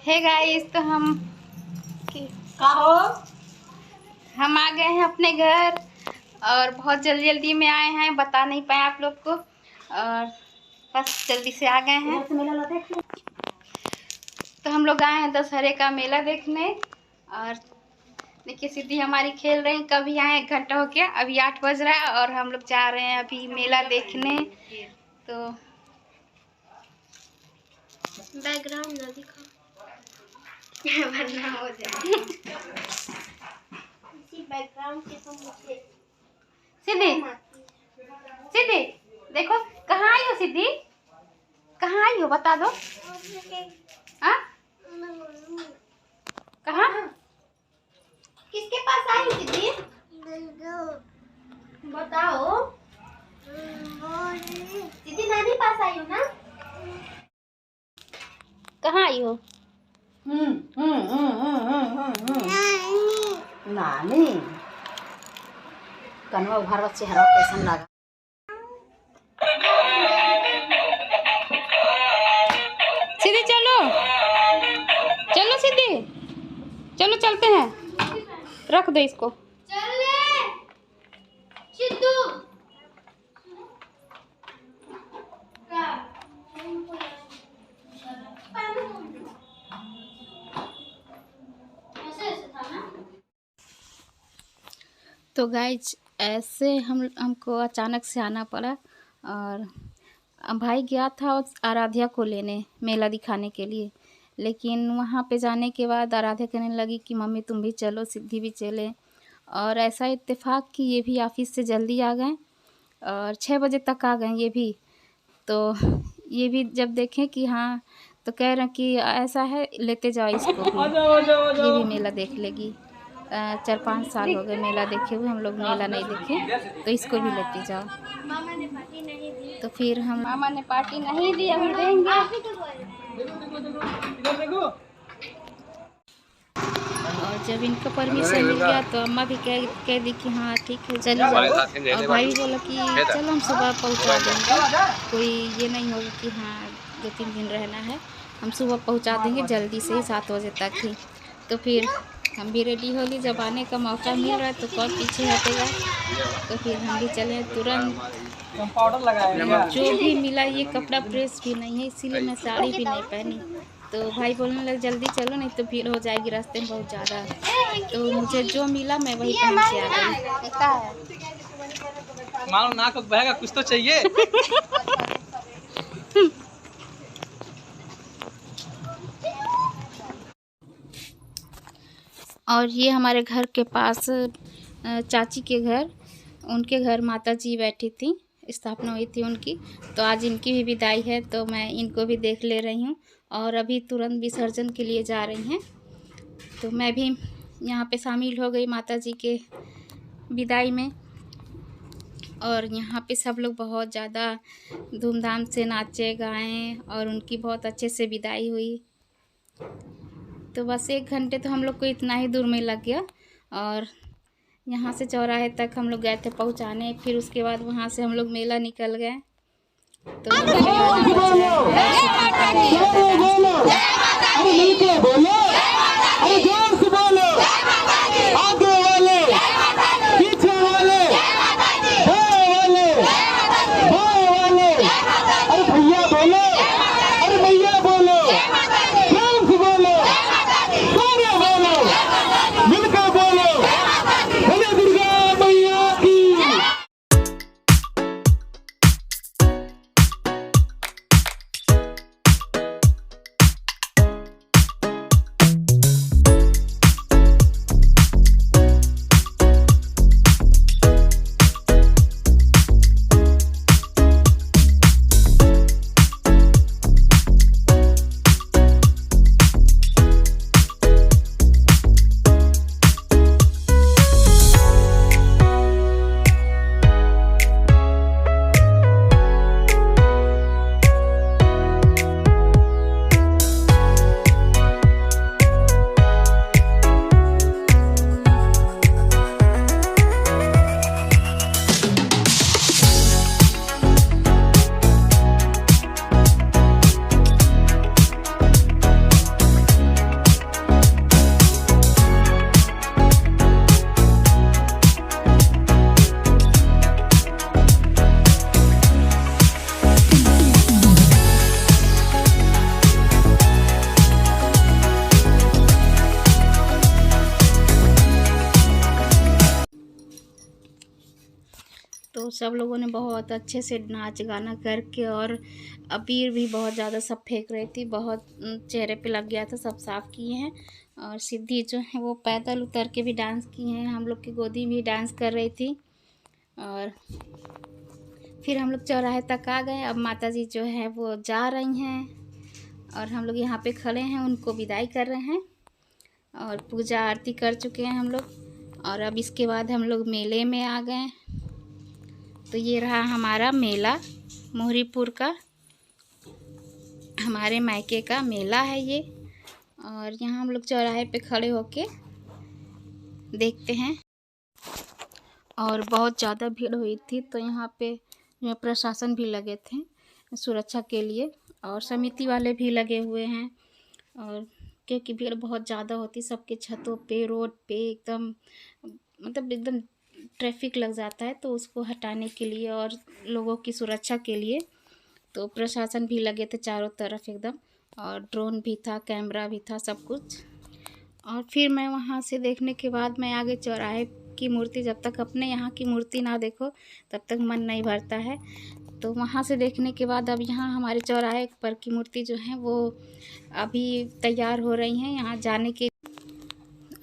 Hey guys, तो हम आ गए हैं अपने घर और बहुत जल्दी जल्दी में आए हैं, बता नहीं पाए आप लोग को और बस जल्दी से आ गए हैं। तो हम लोग आए हैं दशहरे का मेला देखने और देखिए सिद्धि हमारी खेल रही। कभी आए 1 घंटा हो गया, अभी 8 बज रहा है और हम लोग जा रहे हैं अभी मेला देखने। तो बैकग्राउंड ना दिखा वरना हो जाए। बैकग्राउंड के तो मुझे सिद्धि सिद्धि देखो कहाँ आई हो। सिद्धि कहाँ आई हो बता दो। हाँ कहाँ किसके पास आई हो सिद्धि बताओ। सिद्धि नानी पास आई हो ना। कहाँ आई हो। नानी कनवा उभार चेहरा कैसन लगा। सिद्धि चलो चलो सिद्धि चलो चलते हैं। रख दो इसको। तो गाइज ऐसे हमको अचानक से आना पड़ा और भाई गया था आराध्या को लेने मेला दिखाने के लिए, लेकिन वहाँ पे जाने के बाद आराध्या कहने लगी कि मम्मी तुम भी चलो, सिद्धि भी चले। और ऐसा इत्तेफाक कि ये भी ऑफिस से जल्दी आ गए और 6 बजे तक आ गए ये भी। तो ये भी जब देखें कि हाँ तो कह रहे हैं कि ऐसा है लेते जाओ इसको भी, ये भी मेला देख लेगी। 4-5 साल हो गए मेला देखे हुए, हम लोग मेला नहीं देखे, तो इसको भी लेते जाओ। मामा ने पार्टी नहीं दी। तो फिर हम मामा ने पार्टी नहीं दी, अभी देंगे। और जब इनका परमिशन मिल गया तो अम्मा भी कह दी कि हाँ ठीक है चली जाओ। और भाई भी बोला कि चलो हम सुबह पहुंचा देंगे, कोई ये नहीं होगा कि हाँ 2-3 दिन रहना है, हम सुबह पहुंचा देंगे जल्दी से ही 7 बजे तक ही। तो फिर हम भी रेडी हो ली, जब आने का मौका मिल रहा है तो कौन पीछे हटेगा। तो फिर हम भी चले तुरंत। जो भी मिला, ये कपड़ा प्रेस भी नहीं है इसीलिए मैं साड़ी भी नहीं पहनी। तो भाई बोलने लगे जल्दी चलो नहीं तो भीड़ हो जाएगी रास्ते में बहुत ज़्यादा। तो मुझे जो मिला मैं वही पहन के आ गई। मानो नाक बहेगा कुछ तो चाहिए। और ये हमारे घर के पास चाची के घर, उनके घर माता जी बैठी थी, स्थापना हुई थी उनकी। तो आज इनकी भी विदाई है तो मैं इनको भी देख ले रही हूँ और अभी तुरंत विसर्जन के लिए जा रही हैं। तो मैं भी यहाँ पे शामिल हो गई माता जी के विदाई में। और यहाँ पे सब लोग बहुत ज़्यादा धूमधाम से नाचे गाएं और उनकी बहुत अच्छे से विदाई हुई। तो बस 1 घंटे तो हम लोग को इतना ही दूर में लग गया और यहाँ से चौराहे तक हम लोग गए थे पहुँचाने। फिर उसके बाद वहाँ से हम लोग मेला निकल गए। सब लोगों ने बहुत अच्छे से नाच गाना करके, और अबीर भी बहुत ज़्यादा सब फेंक रही थी, बहुत चेहरे पे लग गया था, सब साफ़ किए हैं। और सिद्धि जो है वो पैदल उतर के भी डांस की हैं, हम लोग की गोदी भी डांस कर रही थी। और फिर हम लोग चौराहे तक आ गए। अब माता जी जो है वो जा रही हैं और हम लोग यहाँ पे खड़े हैं, उनको विदाई कर रहे हैं। और पूजा आरती कर चुके हैं हम लोग। और अब इसके बाद हम लोग मेले में आ गए। तो ये रहा हमारा मेला, मोहरीपुर का हमारे मायके का मेला है ये। और यहाँ हम लोग चौराहे पे खड़े होके देखते हैं। और बहुत ज़्यादा भीड़ हुई थी, तो यहाँ पे प्रशासन भी लगे थे सुरक्षा के लिए, और समिति वाले भी लगे हुए हैं। और क्योंकि भीड़ बहुत ज़्यादा होती, सबके छतों पे, रोड पे एकदम मतलब एकदम ट्रैफिक लग जाता है, तो उसको हटाने के लिए और लोगों की सुरक्षा के लिए तो प्रशासन भी लगे थे चारों तरफ एकदम। और ड्रोन भी था, कैमरा भी था, सब कुछ। और फिर मैं वहाँ से देखने के बाद मैं आगे चौराहे की मूर्ति, जब तक अपने यहाँ की मूर्ति ना देखो तब तक मन नहीं भरता है। तो वहाँ से देखने के बाद अब यहाँ हमारे चौराहे पर की मूर्ति जो है वो अभी तैयार हो रही हैं यहाँ जाने के,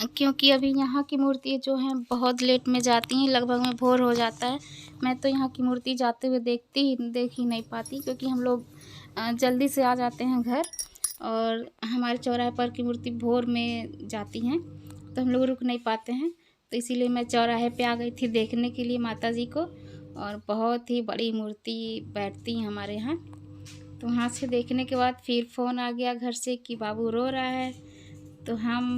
क्योंकि अभी यहाँ की मूर्ति जो हैं बहुत लेट में जाती हैं, लगभग में भोर हो जाता है। मैं तो यहाँ की मूर्ति जाते हुए देख ही नहीं पाती, क्योंकि हम लोग जल्दी से आ जाते हैं घर, और हमारे चौराहे पर की मूर्ति भोर में जाती हैं, तो हम लोग रुक नहीं पाते हैं। तो इसीलिए मैं चौराहे पे आ गई थी देखने के लिए माता जी को। और बहुत ही बड़ी मूर्ति बैठती हैं हमारे यहाँ। तो वहाँ से देखने के बाद फिर फ़ोन आ गया घर से कि बाबू रो रहा है। तो हम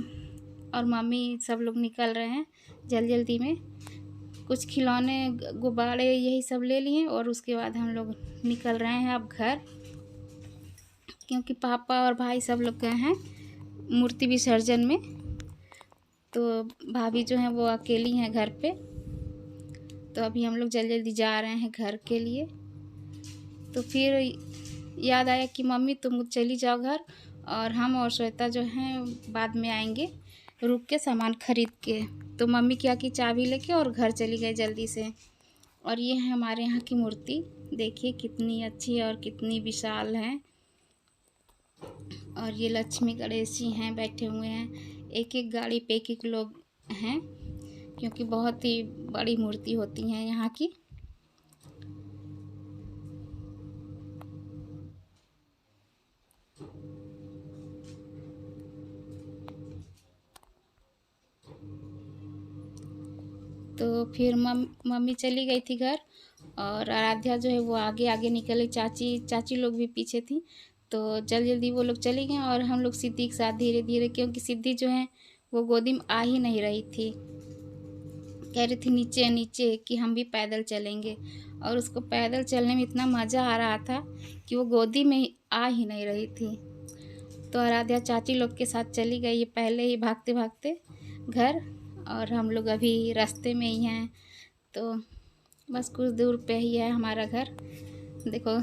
और मम्मी सब लोग निकल रहे हैं जल्दी में। कुछ खिलौने, गुब्बारे, यही सब ले लिए, और उसके बाद हम लोग निकल रहे हैं अब घर, क्योंकि पापा और भाई सब लोग गए हैं मूर्ति विसर्जन में। तो भाभी जो हैं वो अकेली हैं घर पे। तो अभी हम लोग जल्दी जा रहे हैं घर के लिए। तो फिर याद आया कि मम्मी तुम चली जाओ घर, और हम और श्वेता जो हैं बाद में आएंगे रुक के सामान खरीद के। तो मम्मी क्या की चाबी लेके और घर चली गई जल्दी से। और ये है हमारे यहाँ की मूर्ति, देखिए कितनी अच्छी और कितनी विशाल है। और ये लक्ष्मी गणेश जी हैं, बैठे हुए हैं। एक एक गाड़ी पे एक एक लोग हैं, क्योंकि बहुत ही बड़ी मूर्ति होती हैं यहाँ की। तो फिर मम्मी चली गई थी घर, और आराध्या जो है वो आगे आगे निकली, चाची लोग भी पीछे थी। तो जल्दी वो लोग चली गए, और हम लोग सिद्धि के साथ धीरे धीरे, क्योंकि सिद्धि जो है वो गोदी में आ ही नहीं रही थी, कह रही थी नीचे नीचे कि हम भी पैदल चलेंगे। और उसको पैदल चलने में इतना मज़ा आ रहा था कि वो गोदी में आ ही नहीं रही थी। तो आराध्या चाची लोग के साथ चली गई, ये पहले ही भागते भागते घर, और हम लोग अभी रास्ते में ही हैं। तो बस कुछ दूर पे ही है हमारा घर। देखो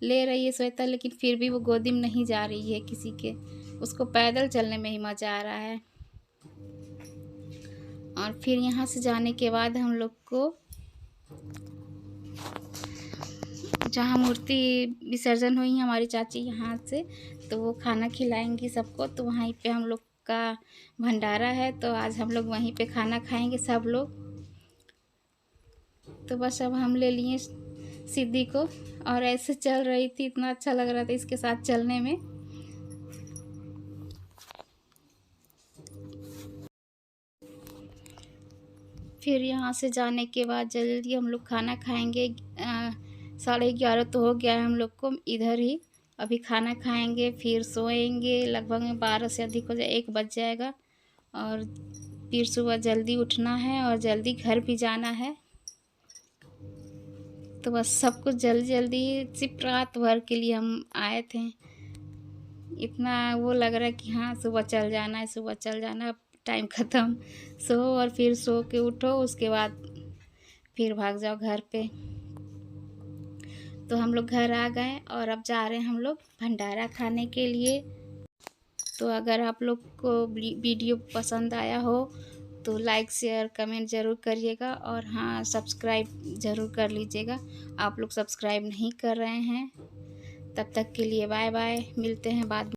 ले रही है श्वेता, लेकिन फिर भी वो गोदी में नहीं जा रही है किसी के, उसको पैदल चलने में ही मज़ा आ रहा है। और फिर यहाँ से जाने के बाद हम लोग को जहाँ मूर्ति विसर्जन हुई हमारी चाची यहाँ से, तो वो खाना खिलाएंगी सबको। तो वहीं पे हम लोग का भंडारा है, तो आज हम लोग वहीं पे खाना खाएंगे सब लोग। तो बस अब हम ले लिए सिद्धि को, और ऐसे चल रही थी, इतना अच्छा लग रहा था इसके साथ चलने में। फिर यहाँ से जाने के बाद जल्दी हम लोग खाना खाएंगे। 11:30 तो हो गया है हम लोग को इधर ही। अभी खाना खाएंगे, फिर सोएंगे, लगभग में 12 से अधिक हो जाए, 1 बज जाएगा। और फिर सुबह जल्दी उठना है और जल्दी घर भी जाना है। तो बस सब कुछ जल्दी सिर्फ रात भर के लिए हम आए थे। इतना वो लग रहा है कि हाँ सुबह चल जाना है, सुबह चल जाना, टाइम ख़त्म। सो और फिर सो के उठो, उसके बाद फिर भाग जाओ घर पे। तो हम लोग घर आ गए, और अब जा रहे हैं हम लोग भंडारा खाने के लिए। तो अगर आप लोग को वीडियो पसंद आया हो तो लाइक शेयर कमेंट ज़रूर करिएगा, और हाँ सब्सक्राइब ज़रूर कर लीजिएगा। आप लोग सब्सक्राइब नहीं कर रहे हैं। तब तक के लिए बाय बाय, मिलते हैं बाद में।